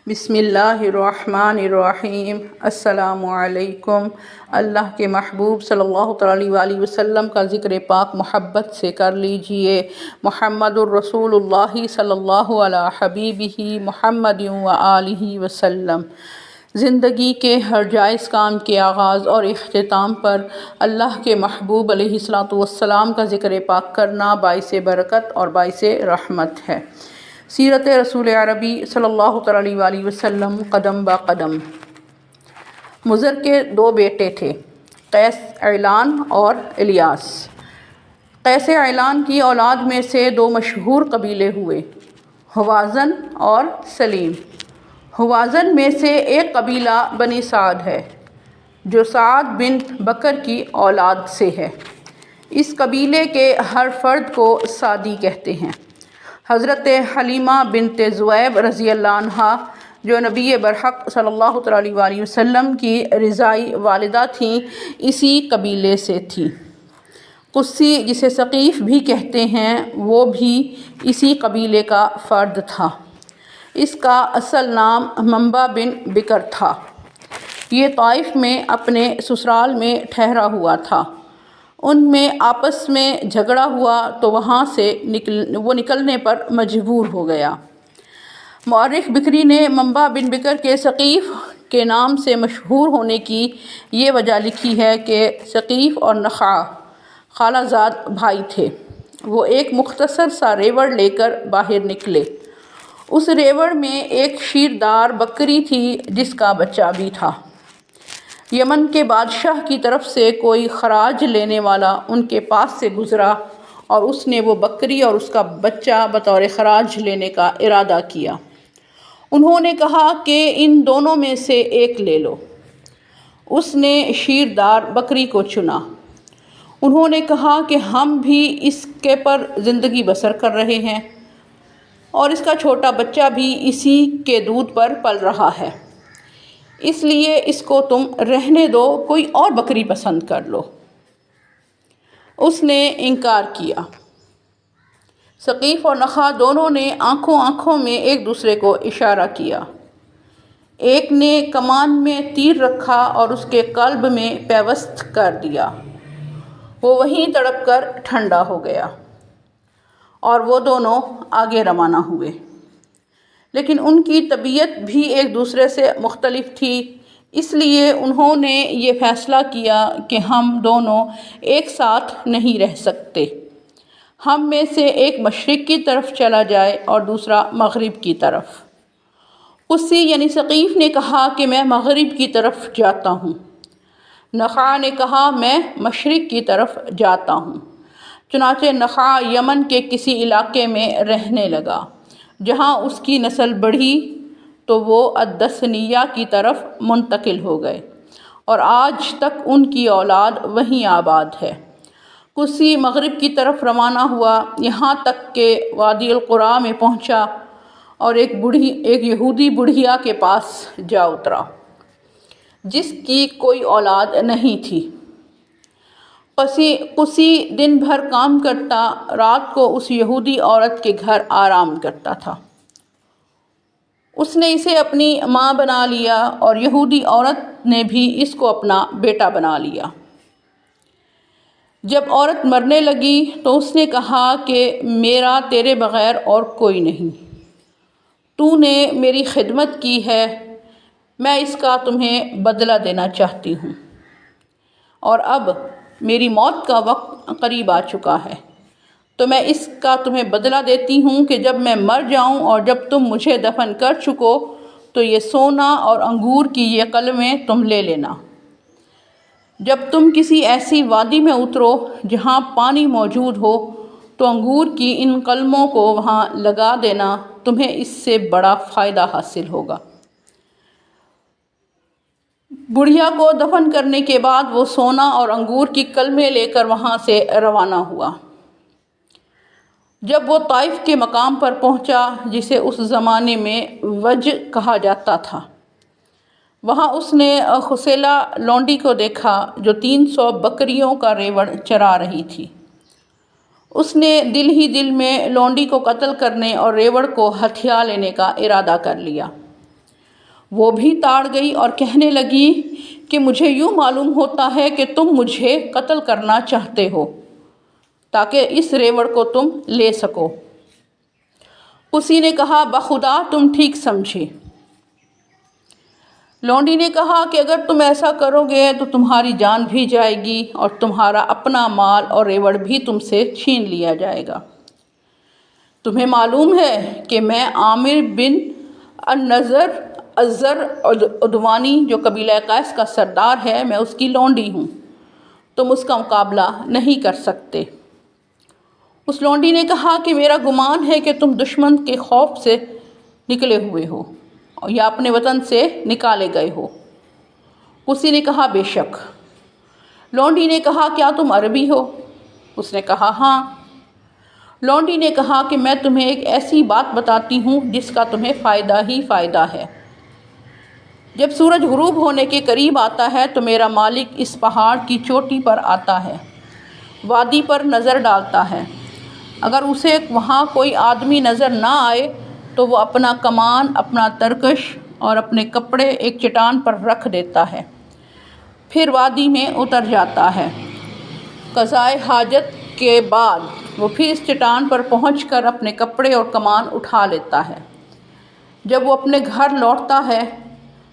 بسم اللہ الرحمن الرحیم۔ السلام علیکم۔ اللہ کے محبوب صلی اللہ تعالیٰ علیہ وسلم کا ذکر پاک محبت سے کر لیجئے۔ محمد الرسول اللہ صلی اللہ علیہ حبیبہ محمد و آلہ وسلم۔ زندگی کے ہر جائز کام کے آغاز اور اختتام پر اللہ کے محبوب علیہ السلام کا ذکر پاک کرنا باعث برکت اور باعث رحمت ہے۔ سیرت رسول عربی صلی اللہ تعالیٰ علیہ وسلم قدم با قدم۔ مضر کے دو بیٹے تھے، قیس عیلان اور الیاس۔ قیس عیلان کی اولاد میں سے دو مشہور قبیلے ہوئے، ہوازن اور سلیم۔ ہوازن میں سے ایک قبیلہ بنی سعد ہے جو سعد بن بکر کی اولاد سے ہے۔ اس قبیلے کے ہر فرد کو سعدی کہتے ہیں۔ حضرت حلیمہ بنت ذؤیب رضی اللہ عنہا جو نبی برحق صلی اللہ علیہ وسلم کی رضائی والدہ تھیں، اسی قبیلے سے تھیں۔ قصی جسے ثقیف بھی کہتے ہیں وہ بھی اسی قبیلے کا فرد تھا۔ اس کا اصل نام منبع بن بکر تھا۔ یہ طائف میں اپنے سسرال میں ٹھہرا ہوا تھا۔ ان میں آپس میں جھگڑا ہوا تو وہاں سے وہ نکلنے پر مجبور ہو گیا۔ مورخ بکری نے منبع بن بکر کے ثقیف کے نام سے مشہور ہونے کی یہ وجہ لکھی ہے کہ ثقیف اور نخع خالہ زاد بھائی تھے۔ وہ ایک مختصر سا ریوڑ لے کر باہر نکلے۔ اس ریوڑ میں ایک شیردار بکری تھی جس کا بچہ بھی تھا۔ یمن کے بادشاہ کی طرف سے کوئی خراج لینے والا ان کے پاس سے گزرا اور اس نے وہ بکری اور اس کا بچہ بطور خراج لینے کا ارادہ کیا۔ انہوں نے کہا کہ ان دونوں میں سے ایک لے لو۔ اس نے شیردار بکری کو چنا۔ انہوں نے کہا کہ ہم بھی اس کے پر زندگی بسر کر رہے ہیں اور اس کا چھوٹا بچہ بھی اسی کے دودھ پر پل رہا ہے، اس لیے اس کو تم رہنے دو، کوئی اور بکری پسند کر لو۔ اس نے انکار کیا۔ ثقیف اور نخع دونوں نے آنکھوں میں ایک دوسرے کو اشارہ کیا۔ ایک نے کمان میں تیر رکھا اور اس کے قلب میں پیوست کر دیا۔ وہ وہیں تڑپ کر ٹھنڈا ہو گیا اور وہ دونوں آگے روانہ ہوئے۔ لیکن ان کی طبیعت بھی ایک دوسرے سے مختلف تھی، اس لیے انہوں نے یہ فیصلہ کیا کہ ہم دونوں ایک ساتھ نہیں رہ سکتے۔ ہم میں سے ایک مشرق کی طرف چلا جائے اور دوسرا مغرب کی طرف۔ قصی یعنی ثقیف نے کہا کہ میں مغرب کی طرف جاتا ہوں۔ نخع نے کہا میں مشرق کی طرف جاتا ہوں۔ چنانچہ نخع یمن کے کسی علاقے میں رہنے لگا۔ جہاں اس کی نسل بڑھی تو وہ الدثنیہ کی طرف منتقل ہو گئے اور آج تک ان کی اولاد وہیں آباد ہے۔ قصی مغرب کی طرف روانہ ہوا، یہاں تک کہ وادی القریٰ میں پہنچا اور ایک یہودی بڑھیا کے پاس جا اترا جس کی کوئی اولاد نہیں تھی۔ قصی دن بھر کام کرتا، رات کو اس یہودی عورت کے گھر آرام کرتا تھا۔ اس نے اسے اپنی ماں بنا لیا اور یہودی عورت نے بھی اس کو اپنا بیٹا بنا لیا۔ جب عورت مرنے لگی تو اس نے کہا کہ میرا تیرے بغیر اور کوئی نہیں، تو نے میری خدمت کی ہے، میں اس کا تمہیں بدلہ دینا چاہتی ہوں، اور اب میری موت کا وقت قریب آ چکا ہے، تو میں اس کا تمہیں بدلہ دیتی ہوں کہ جب میں مر جاؤں اور جب تم مجھے دفن کر چکو تو یہ سونا اور انگور کی یہ قلمیں تم لے لینا۔ جب تم کسی ایسی وادی میں اترو جہاں پانی موجود ہو تو انگور کی ان قلموں کو وہاں لگا دینا، تمہیں اس سے بڑا فائدہ حاصل ہوگا۔ بڑھیا کو دفن کرنے کے بعد وہ سونا اور انگور کی قلمیں لے کر وہاں سے روانہ ہوا۔ جب وہ طائف کے مقام پر پہنچا جسے اس زمانے میں وج کہا جاتا تھا، وہاں اس نے خسیلہ لونڈی کو دیکھا جو 300 بکریوں کا ریوڑ چرا رہی تھی۔ اس نے دل ہی دل میں لونڈی کو قتل کرنے اور ریوڑ کو ہتھیا لینے کا ارادہ کر لیا۔ وہ بھی تاڑ گئی اور کہنے لگی کہ مجھے یوں معلوم ہوتا ہے کہ تم مجھے قتل کرنا چاہتے ہو تاکہ اس ریوڑ کو تم لے سکو۔ اسی نے کہا بخدا تم ٹھیک سمجھی۔ لونڈی نے کہا کہ اگر تم ایسا کرو گے تو تمہاری جان بھی جائے گی اور تمہارا اپنا مال اور ریوڑ بھی تم سے چھین لیا جائے گا۔ تمہیں معلوم ہے کہ میں عامر بن النضر الزر عدوانی جو قبیلہ قیس کا سردار ہے، میں اس کی لونڈی ہوں، تم اس کا مقابلہ نہیں کر سکتے۔ اس لونڈی نے کہا کہ میرا گمان ہے کہ تم دشمن کے خوف سے نکلے ہوئے ہو یا اپنے وطن سے نکالے گئے ہو۔ اسی نے کہا بے شک۔ لونڈی نے کہا کیا تم عربی ہو؟ اس نے کہا ہاں۔ لونڈی نے کہا کہ میں تمہیں ایک ایسی بات بتاتی ہوں جس کا تمہیں فائدہ ہی فائدہ ہے۔ جب سورج غروب ہونے کے قریب آتا ہے تو میرا مالک اس پہاڑ کی چوٹی پر آتا ہے، وادی پر نظر ڈالتا ہے۔ اگر اسے وہاں کوئی آدمی نظر نہ آئے تو وہ اپنا کمان، اپنا ترکش اور اپنے کپڑے ایک چٹان پر رکھ دیتا ہے، پھر وادی میں اتر جاتا ہے۔ قضائے حاجت کے بعد وہ پھر اس چٹان پر پہنچ کر اپنے کپڑے اور کمان اٹھا لیتا ہے۔ جب وہ اپنے گھر لوٹتا ہے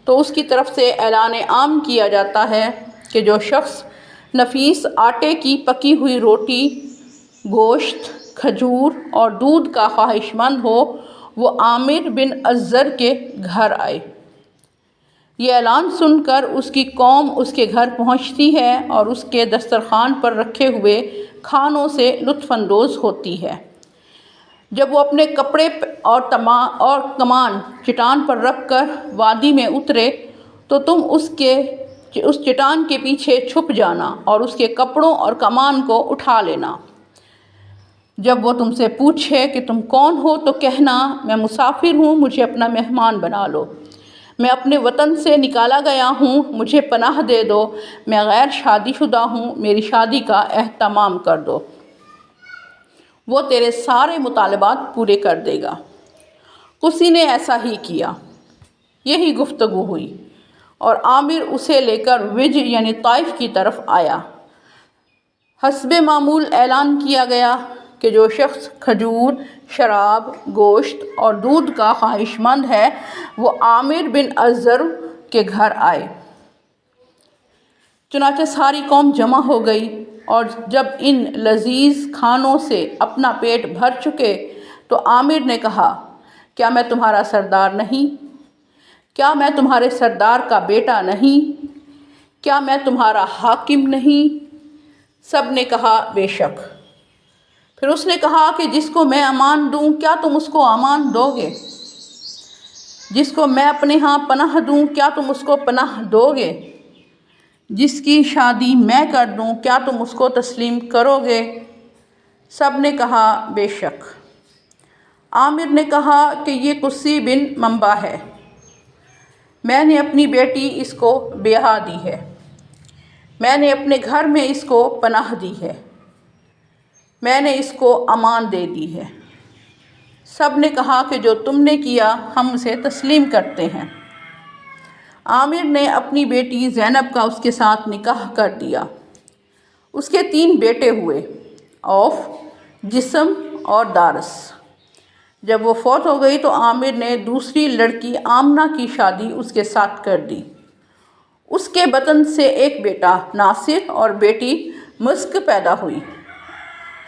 تو اس کی طرف سے اعلان عام کیا جاتا ہے کہ جو شخص نفیس آٹے کی پکی ہوئی روٹی، گوشت، کھجور اور دودھ کا خواہش مند ہو وہ عامر بن الزر کے گھر آئے۔ یہ اعلان سن کر اس کی قوم اس کے گھر پہنچتی ہے اور اس کے دسترخوان پر رکھے ہوئے کھانوں سے لطف اندوز ہوتی ہے۔ جب وہ اپنے کپڑے اور کمان چٹان پر رکھ کر وادی میں اترے تو تم اس چٹان کے پیچھے چھپ جانا اور اس کے کپڑوں اور کمان کو اٹھا لینا۔ جب وہ تم سے پوچھے کہ تم کون ہو تو کہنا میں مسافر ہوں، مجھے اپنا مہمان بنا لو، میں اپنے وطن سے نکالا گیا ہوں، مجھے پناہ دے دو، میں غیر شادی شدہ ہوں، میری شادی کا اہتمام کر دو، وہ تیرے سارے مطالبات پورے کر دے گا۔ اسی نے ایسا ہی کیا۔ یہی گفتگو ہوئی اور عامر اسے لے کر وج یعنی طائف کی طرف آیا۔ حسب معمول اعلان کیا گیا کہ جو شخص کھجور، شراب، گوشت اور دودھ کا خواہش مند ہے وہ عامر بن الزر کے گھر آئے۔ چنانچہ ساری قوم جمع ہو گئی اور جب ان لذیذ کھانوں سے اپنا پیٹ بھر چکے تو عامر نے کہا کیا میں تمہارا سردار نہیں؟ کیا میں تمہارے سردار کا بیٹا نہیں؟ کیا میں تمہارا حاکم نہیں؟ سب نے کہا بے شک۔ پھر اس نے کہا کہ جس کو میں امان دوں کیا تم اس کو امان دو گے؟ جس کو میں اپنے ہاں پناہ دوں کیا تم اس کو پناہ دو گے؟ جس کی شادی میں کر دوں کیا تم اس کو تسلیم کرو گے؟ سب نے کہا بے شک۔ عامر نے کہا کہ یہ قصی بن منبع ہے، میں نے اپنی بیٹی اس کو بیاہ دی ہے، میں نے اپنے گھر میں اس کو پناہ دی ہے، میں نے اس کو امان دے دی ہے۔ سب نے کہا کہ جو تم نے کیا ہم اسے تسلیم کرتے ہیں۔ عامر نے اپنی بیٹی زینب کا اس کے ساتھ نکاح کر دیا۔ اس کے 3 بیٹے ہوئے، اوف، جسم اور دارس۔ جب وہ فوت ہو گئی تو عامر نے دوسری لڑکی آمنہ کی شادی اس کے ساتھ کر دی۔ اس کے بطن سے ایک بیٹا ناصر اور بیٹی مسک پیدا ہوئی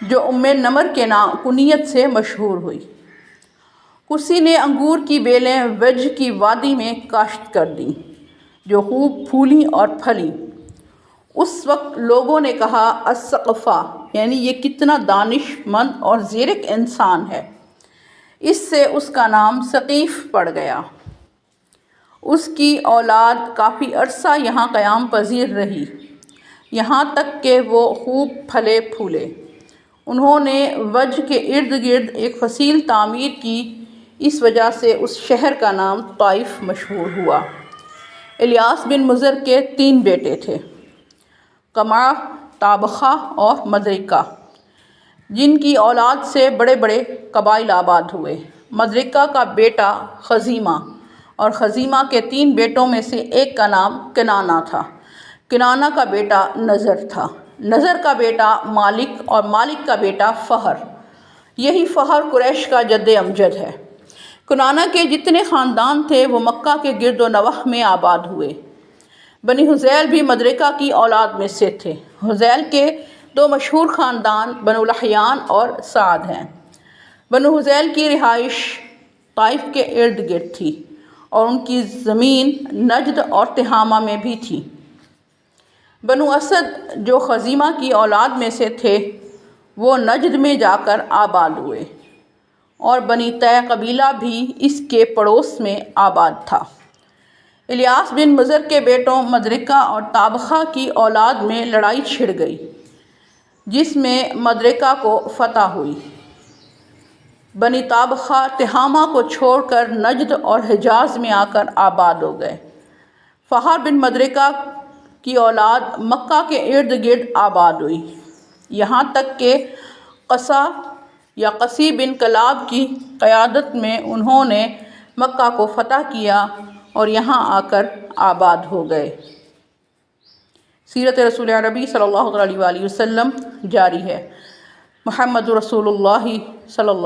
جو ام نمر کے کنیت سے مشہور ہوئی۔ کسی نے انگور کی بیلیں وج کی وادی میں کاشت کر دیں جو خوب پھولیں اور پھلیں۔ اس وقت لوگوں نے کہا الثقفہ، یعنی یہ کتنا دانش مند اور زیرک انسان ہے، اس سے اس کا نام ثقیف پڑ گیا۔ اس کی اولاد کافی عرصہ یہاں قیام پذیر رہی، یہاں تک کہ وہ خوب پھلے پھولے۔ انہوں نے وج کے ارد گرد ایک فصیل تعمیر کی، اس وجہ سے اس شہر کا نام طائف مشہور ہوا۔ الیاس بن مضر کے 3 بیٹے تھے، قمع، طابخہ اور مدرکہ، جن کی اولاد سے بڑے بڑے قبائل آباد ہوئے۔ مدرکہ کا بیٹا خزیمہ اور خزیمہ کے 3 بیٹوں میں سے ایک کا نام کنانہ تھا۔ کنانہ کا بیٹا نضر تھا، نضر کا بیٹا مالک اور مالک کا بیٹا فہر۔ یہی فہر قریش کا جد امجد ہے۔ کنانہ کے جتنے خاندان تھے وہ مکہ کے گرد و نواح میں آباد ہوئے۔ بنی حذیل بھی مدرکہ کی اولاد میں سے تھے۔ حذیل کے 2 مشہور خاندان بنو لحیان اور سعد ہیں۔ بنو حذیل کی رہائش طائف کے ارد گرد تھی اور ان کی زمین نجد اور تہامہ میں بھی تھی۔ بنو اسد جو خزیمہ کی اولاد میں سے تھے وہ نجد میں جا کر آباد ہوئے، اور بنی طے قبیلہ بھی اس کے پڑوس میں آباد تھا۔ الیاس بن مضر کے بیٹوں مدرکہ اور طابخہ کی اولاد میں لڑائی چھڑ گئی، جس میں مدرکہ کو فتح ہوئی۔ بنی طابخہ تہامہ کو چھوڑ کر نجد اور حجاز میں آ کر آباد ہو گئے۔ فہر بن مدرکہ کی اولاد مکہ کے ارد گرد آباد ہوئی، یہاں تک کہ قصہ یا قصی بن کلاب کی قیادت میں انہوں نے مکہ کو فتح کیا اور یہاں آ کر آباد ہو گئے۔ سیرت رسول عربی صلی اللہ علیہ وآلہ وسلم جاری ہے۔ محمد رسول اللہ صلی اللہ